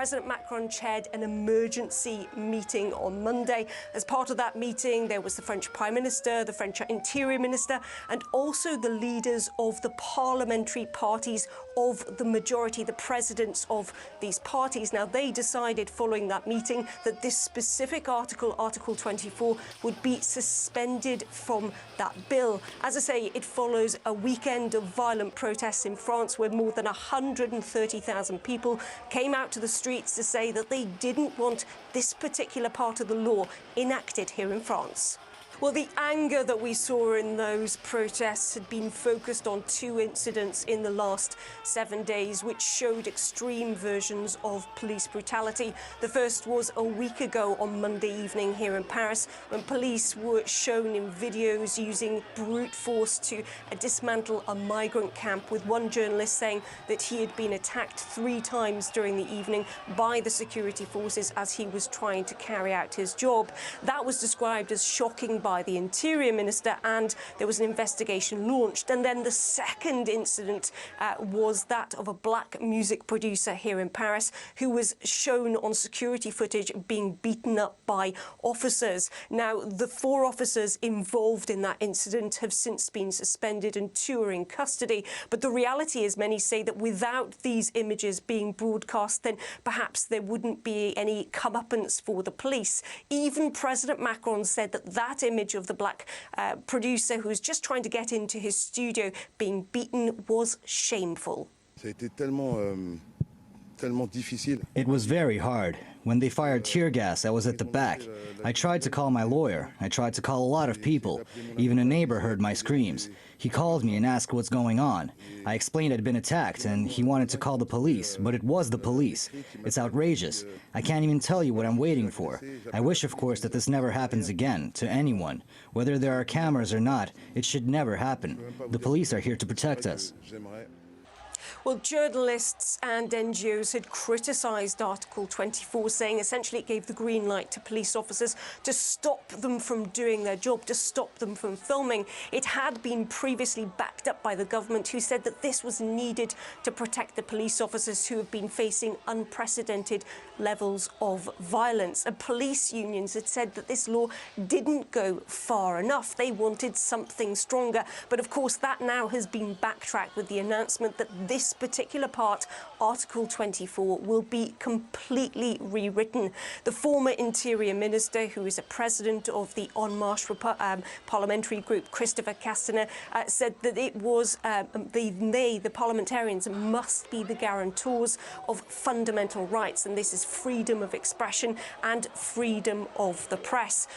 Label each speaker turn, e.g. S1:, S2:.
S1: President Macron chaired an emergency meeting on Monday. As part of that meeting, there was the French Prime Minister, the French Interior Minister, and also the leaders of the parliamentary parties of the majority, the presidents of these parties. Now, they decided following that meeting that this specific article, Article 24, would be suspended from that bill. As I say, it follows a weekend of violent protests in France where more than 130,000 people came out to the streets to say that they didn't want this particular part of the law enacted here in France. Well, the anger that we saw in those protests had been focused on two incidents in the last 7 days, which showed extreme versions of police brutality. The first was a week ago on Monday evening here in Paris, when police were shown in videos using brute force to dismantle a migrant camp, with one journalist saying that he had been attacked 3 times during the evening by the security forces as he was trying to carry out his job. That was described as shocking by the Interior Minister, and there was an investigation launched. And then the second incident was that of a black music producer here in Paris who was shown on security footage being beaten up by officers. Now, the 4 officers involved in that incident have since been suspended and 2 are in custody. But the reality is, many say that without these images being broadcast, then perhaps there wouldn't be any comeuppance for the police. Even President Macron said that that image of the black producer who was just trying to get into his studio being beaten was shameful.
S2: It was very hard. When they fired tear gas, I was at the back. I tried to call my lawyer. I tried to call a lot of people. Even a neighbor heard my screams. He called me and asked what's going on. I explained I'd been attacked and he wanted to call the police, but it was the police. It's outrageous. I can't even tell you what I'm waiting for. I wish, of course, that this never happens again, to anyone. Whether there are cameras or not, it should never happen. The police are here to protect us.
S1: Well, journalists and NGOs had criticised Article 24, saying essentially it gave the green light to police officers to stop them from doing their job, to stop them from filming. It had been previously backed up by the government, who said that this was needed to protect the police officers who have been facing unprecedented levels of violence. And police unions had said that this law didn't go far enough. They wanted something stronger. But of course, that now has been backtracked with the announcement that this particular part, Article 24, will be completely rewritten. The former Interior Minister, who is a president of the En Marche parliamentary group, Christopher Castaner, said that it was the parliamentarians must be the guarantors of fundamental rights, and this is freedom of expression and freedom of the press.